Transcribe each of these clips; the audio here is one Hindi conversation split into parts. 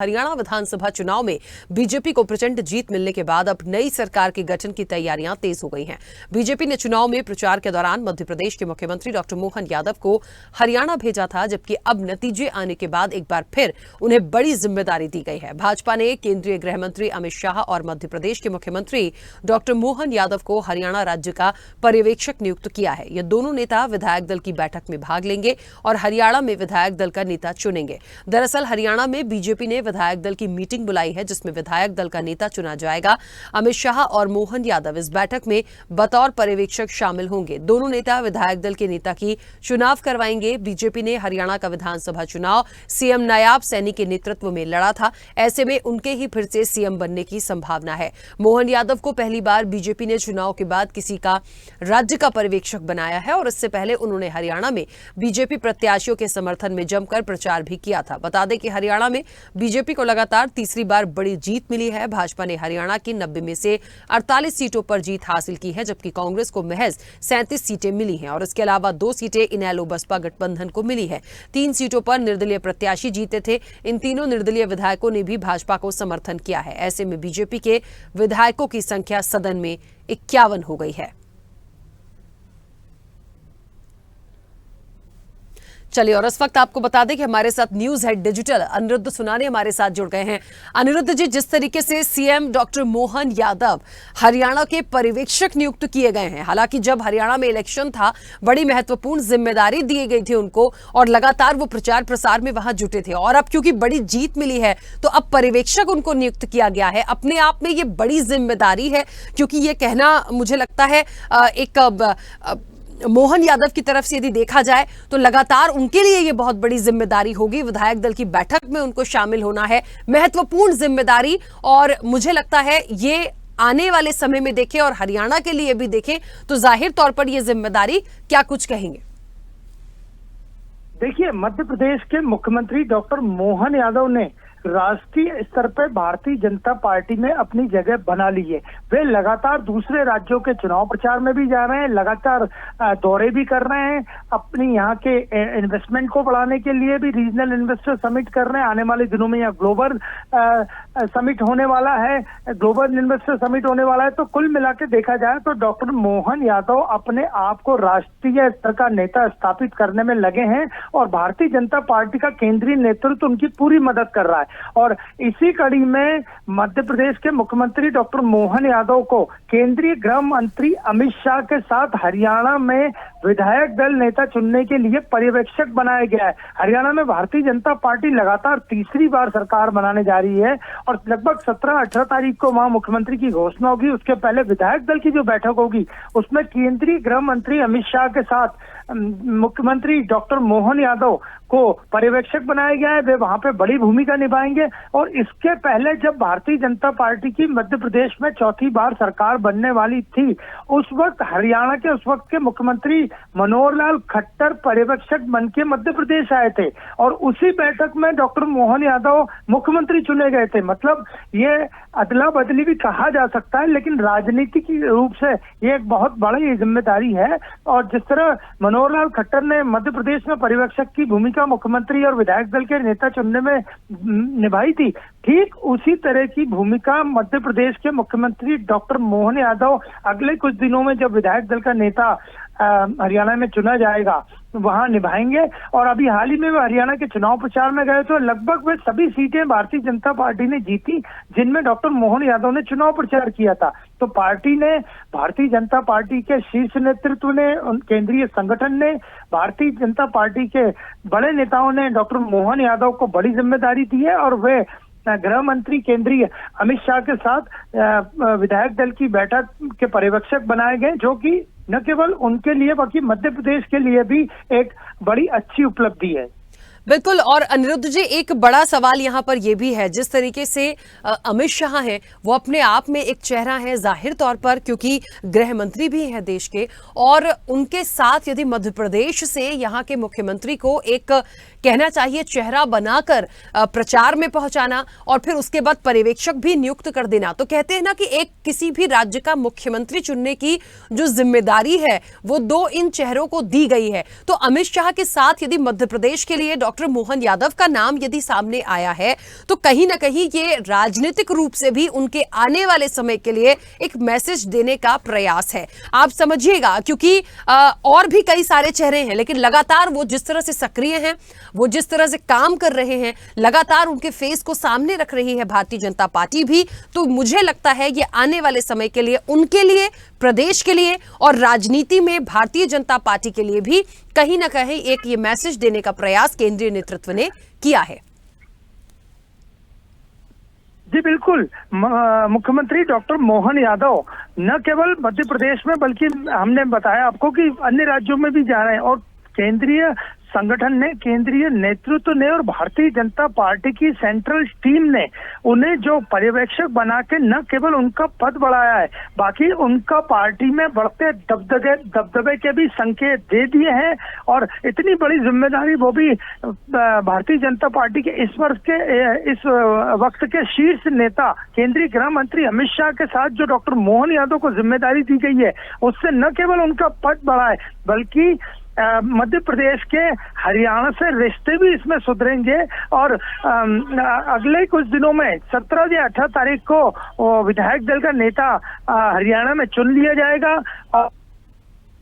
हरियाणा विधानसभा चुनाव में बीजेपी को प्रचंड जीत मिलने के बाद अब नई सरकार के गठन की तैयारियां तेज हो गई हैं। बीजेपी ने चुनाव में प्रचार के दौरान मध्य प्रदेश के मुख्यमंत्री डॉक्टर मोहन यादव को हरियाणा भेजा था, जबकि अब नतीजे आने के बाद एक बार फिर उन्हें बड़ी जिम्मेदारी दी गई है। भाजपा ने केंद्रीय गृह मंत्री अमित शाह और मध्य प्रदेश के मुख्यमंत्री डॉक्टर मोहन यादव को हरियाणा राज्य का पर्यवेक्षक नियुक्त किया है। ये दोनों नेता विधायक दल की बैठक में भाग लेंगे और हरियाणा में विधायक दल का नेता चुनेंगे। दरअसल हरियाणा में बीजेपी ने विधायक दल की मीटिंग बुलाई है, जिसमें विधायक दल का नेता चुना जाएगा। अमित शाह और मोहन यादव इस बैठक में बतौर पर्यवेक्षक शामिल होंगे। दोनों नेता विधायक दल के नेता की चुनाव करवाएंगे। बीजेपी ने हरियाणा का विधानसभा चुनाव सीएम नायाब सैनी के नेतृत्व में लड़ा था। ऐसे में उनके ही फिर से सीएम बनने की संभावना है। मोहन यादव को पहली बार बीजेपी ने चुनाव के बाद किसी का राज्य का पर्यवेक्षक बनाया है और इससे पहले उन्होंने हरियाणा में बीजेपी प्रत्याशियों के समर्थन में जमकर प्रचार भी किया था। बता दें कि हरियाणा में बीजेपी को लगातार तीसरी बार बड़ी जीत मिली है। भाजपा ने हरियाणा की 90 में से 48 सीटों पर जीत हासिल की है, जबकि कांग्रेस को महज 37 सीटें मिली हैं और इसके अलावा 2 सीटें इनेलो बसपा गठबंधन को मिली है। 3 सीटों पर निर्दलीय प्रत्याशी जीते थे। इन तीनों निर्दलीय विधायकों ने भी भाजपा को समर्थन किया है। ऐसे में बीजेपी के विधायकों की संख्या सदन में 51 हो गई है। चलिए, और इस वक्त आपको बता दें कि हमारे साथ न्यूज हेड डिजिटल अनिरुद्ध सुनाने हमारे साथ जुड़ गए हैं। अनिरुद्ध जी, जिस तरीके से सीएम डॉक्टर मोहन यादव हरियाणा के पर्यवेक्षक नियुक्त किए गए हैं, हालांकि जब हरियाणा में इलेक्शन था बड़ी महत्वपूर्ण जिम्मेदारी दी गई थी उनको और लगातार वो प्रचार प्रसार में वहां जुटे थे, और अब क्योंकि बड़ी जीत मिली है तो अब पर्यवेक्षक उनको नियुक्त किया गया है। अपने आप में ये बड़ी जिम्मेदारी है, क्योंकि ये कहना मुझे लगता है एक मोहन यादव की तरफ से यदि देखा जाए तो लगातार उनके लिए ये बहुत बड़ी जिम्मेदारी होगी। विधायक दल की बैठक में उनको शामिल होना है, महत्वपूर्ण जिम्मेदारी, और मुझे लगता है ये आने वाले समय में देखें और हरियाणा के लिए भी देखें तो जाहिर तौर पर यह जिम्मेदारी, क्या कुछ कहेंगे? देखिए, मध्य प्रदेश के मुख्यमंत्री डॉक्टर मोहन यादव ने राष्ट्रीय स्तर पर भारतीय जनता पार्टी में अपनी जगह बना ली है। वे लगातार दूसरे राज्यों के चुनाव प्रचार में भी जा रहे हैं, लगातार दौरे भी कर रहे हैं, अपनी यहाँ के इन्वेस्टमेंट को बढ़ाने के लिए भी रीजनल इन्वेस्टर समिट कर रहे हैं। आने वाले दिनों में यहाँ ग्लोबल समिट होने वाला है, ग्लोबल इन्वेस्टर समिट होने वाला है। तो कुल मिला के देखा जाए तो डॉक्टर मोहन यादव अपने आप को राष्ट्रीय स्तर का नेता स्थापित करने में लगे हैं और भारतीय जनता पार्टी का केंद्रीय नेतृत्व उनकी पूरी मदद कर रहा है। और इसी कड़ी में मध्य प्रदेश के मुख्यमंत्री डॉक्टर मोहन यादव को केंद्रीय गृह मंत्री अमित शाह के साथ हरियाणा में विधायक दल नेता चुनने के लिए पर्यवेक्षक बनाया गया है। हरियाणा में भारतीय जनता पार्टी लगातार तीसरी बार सरकार बनाने जा रही है और लगभग 17-18 तारीख को वहां मुख्यमंत्री की घोषणा होगी। उसके पहले विधायक दल की जो बैठक होगी उसमें केंद्रीय गृह मंत्री अमित शाह के साथ मुख्यमंत्री डॉक्टर मोहन यादव को पर्यवेक्षक बनाया गया है। वे वहां पे बड़ी भूमिका निभाएंगे। और इसके पहले जब भारतीय जनता पार्टी की मध्य प्रदेश में चौथी बार सरकार बनने वाली थी, उस वक्त हरियाणा के उस वक्त के मुख्यमंत्री मनोहर लाल खट्टर पर्यवेक्षक बन के मध्य प्रदेश आए थे और उसी बैठक में डॉक्टर मोहन यादव मुख्यमंत्री चुने गए थे। मतलब ये अदला बदली भी कहा जा सकता है, लेकिन राजनीतिक रूप से ये एक बहुत बड़ी जिम्मेदारी है। और जिस तरह मनोहर लाल खट्टर ने मध्य प्रदेश में पर्यवेक्षक की भूमिका मुख्यमंत्री और विधायक दल के नेता चुनने में निभाई थी, ठीक उसी तरह की भूमिका मध्य प्रदेश के मुख्यमंत्री डॉक्टर मोहन यादव अगले कुछ दिनों में जब विधायक दल का नेता हरियाणा में चुना जाएगा वहां निभाएंगे। और अभी हाल ही में वे हरियाणा के चुनाव प्रचार में गए तो लगभग वे सभी सीटें भारतीय जनता पार्टी ने जीती जिनमें डॉक्टर मोहन यादव ने चुनाव प्रचार किया था। तो पार्टी ने, भारतीय जनता पार्टी के शीर्ष नेतृत्व ने, केंद्रीय संगठन ने, भारतीय जनता पार्टी के बड़े नेताओं ने डॉक्टर मोहन यादव को बड़ी जिम्मेदारी दी है और वे गृह मंत्री केंद्रीय अमित शाह के साथ विधायक दल की बैठक के पर्यवेक्षक बनाए गए, जो कि न केवल उनके लिए बल्कि मध्य प्रदेश के लिए भी एक बड़ी अच्छी उपलब्धि है। बिल्कुल। और अनिरुद्ध जी, एक बड़ा सवाल यहाँ पर यह भी है, जिस तरीके से अमित शाह हैं वो अपने आप में एक चेहरा है जाहिर तौर पर, क्योंकि गृह मंत्री भी हैं देश के, और उनके साथ यदि मध्य प्रदेश से यहाँ के मुख्यमंत्री को एक कहना चाहिए चेहरा बनाकर प्रचार में पहुंचाना और फिर उसके बाद पर्यवेक्षक भी नियुक्त कर देना। तो कहते हैं ना कि एक किसी भी राज्य का मुख्यमंत्री चुनने की जो जिम्मेदारी है वो दो इन चेहरों को दी गई है। तो अमित शाह के साथ यदि मध्य प्रदेश के लिए डॉक्टर मोहन यादव का नाम यदि सामने आया है तो कहीं ना कहीं ये राजनीतिक रूप से भी उनके आने वाले समय के लिए एक मैसेज देने का प्रयास है। आप समझिएगा, क्योंकि और भी कई सारे चेहरे हैं, लेकिन लगातार वो जिस तरह से सक्रिय हैं, वो जिस तरह से काम कर रहे हैं, लगातार उनके फेस को सामने रख रही है भारतीय जनता पार्टी भी। तो मुझे लगता है ये आने वाले समय के लिए, उनके लिए, प्रदेश के लिए और राजनीति में भारतीय जनता पार्टी के लिए भी कहीं ना कहीं एक ये मैसेज देने का प्रयास केंद्रीय नेतृत्व ने किया है। जी बिल्कुल, मुख्यमंत्री डॉक्टर मोहन यादव न केवल मध्य प्रदेश में बल्कि हमने बताया आपको कि अन्य राज्यों में भी जा रहे हैं, और केंद्रीय संगठन ने, केंद्रीय नेतृत्व ने और भारतीय जनता पार्टी की सेंट्रल टीम ने उन्हें जो पर्यवेक्षक बना के न केवल उनका पद बढ़ाया है, बाकी उनका पार्टी में बढ़ते दबदबे के भी संकेत दे दिए हैं। और इतनी बड़ी जिम्मेदारी वो भी भारतीय जनता पार्टी के इस वक्त के शीर्ष नेता केंद्रीय गृह मंत्री अमित शाह के साथ जो डॉक्टर मोहन यादव को जिम्मेदारी दी गई है, उससे न केवल उनका पद बढ़ा है बल्कि मध्य प्रदेश के हरियाणा से रिश्ते भी इसमें सुधरेंगे। और अगले कुछ दिनों में 17 या 18 तारीख को विधायक दल का नेता हरियाणा में चुन लिया जाएगा।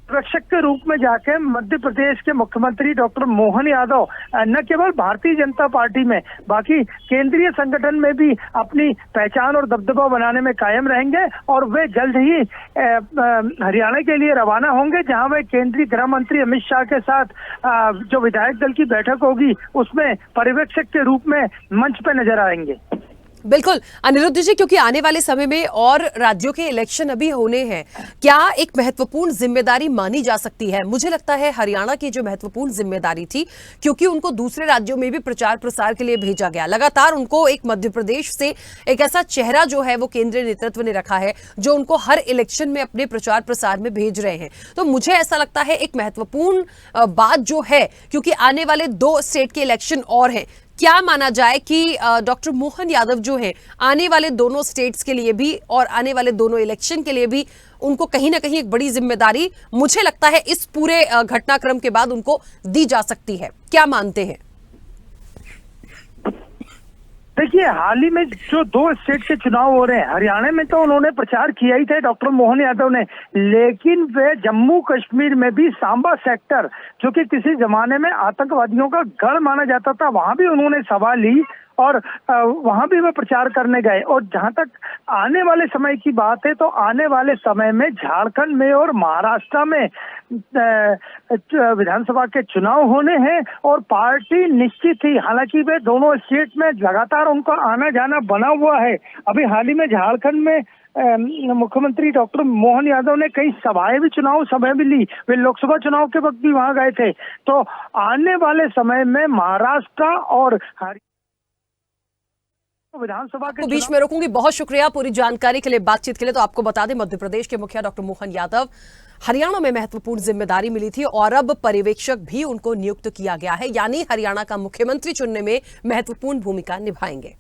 पर्यवेक्षक के रूप में जाके मध्य प्रदेश के मुख्यमंत्री डॉक्टर मोहन यादव न केवल भारतीय जनता पार्टी में बाकी केंद्रीय संगठन में भी अपनी पहचान और दबदबा बनाने में कायम रहेंगे। और वे जल्द ही हरियाणा के लिए रवाना होंगे, जहां वे केंद्रीय गृह मंत्री अमित शाह के साथ जो विधायक दल की बैठक होगी उसमें पर्यवेक्षक के रूप में मंच पे नजर आएंगे। बिल्कुल अनिरुद्ध जी, क्योंकि आने वाले समय में और राज्यों के इलेक्शन अभी होने हैं, क्या एक महत्वपूर्ण जिम्मेदारी मानी जा सकती है? मुझे लगता है हरियाणा की जो महत्वपूर्ण जिम्मेदारी थी, क्योंकि उनको दूसरे राज्यों में भी प्रचार प्रसार के लिए भेजा गया, लगातार उनको एक मध्य प्रदेश से एक ऐसा चेहरा जो है वो केंद्रीय नेतृत्व ने रखा है जो उनको हर इलेक्शन में अपने प्रचार प्रसार में भेज रहे हैं। तो मुझे ऐसा लगता है एक महत्वपूर्ण बात जो है, क्योंकि आने वाले 2 स्टेट के इलेक्शन और हैं, क्या माना जाए कि डॉक्टर मोहन यादव जो हैं आने वाले दोनों स्टेट्स के लिए भी और आने वाले दोनों इलेक्शन के लिए भी उनको कहीं ना कहीं एक बड़ी जिम्मेदारी मुझे लगता है इस पूरे घटनाक्रम के बाद उनको दी जा सकती है। क्या मानते हैं? देखिए, हाल ही में जो 2 स्टेट के चुनाव हो रहे हैं, हरियाणा में तो उन्होंने प्रचार किया ही था डॉक्टर मोहन यादव ने, लेकिन वे जम्मू कश्मीर में भी सांबा सेक्टर जो कि किसी जमाने में आतंकवादियों का गढ़ माना जाता था, वहां भी उन्होंने सभा ली और वहां भी वे प्रचार करने गए। और जहां तक आने वाले समय की बात है तो आने वाले समय में झारखंड में और महाराष्ट्र में विधानसभा के चुनाव होने हैं और पार्टी निश्चित ही, हालांकि वे दोनों स्टेट में लगातार उनका आना जाना बना हुआ है। अभी हाल ही में झारखंड में मुख्यमंत्री डॉक्टर मोहन यादव ने कई सभाएं भी, चुनाव सभाएं भी ली, वे लोकसभा चुनाव के वक्त भी वहां गए थे। तो आने वाले समय में महाराष्ट्र और विधानसभा के बीच में रोकूंगी। बहुत शुक्रिया पूरी जानकारी के लिए, बातचीत के लिए। तो आपको बता दें, मध्य प्रदेश के मुखिया डॉक्टर मोहन यादव, हरियाणा में महत्वपूर्ण जिम्मेदारी मिली थी और अब पर्यवेक्षक भी उनको नियुक्त किया गया है, यानी हरियाणा का मुख्यमंत्री चुनने में महत्वपूर्ण भूमिका निभाएंगे।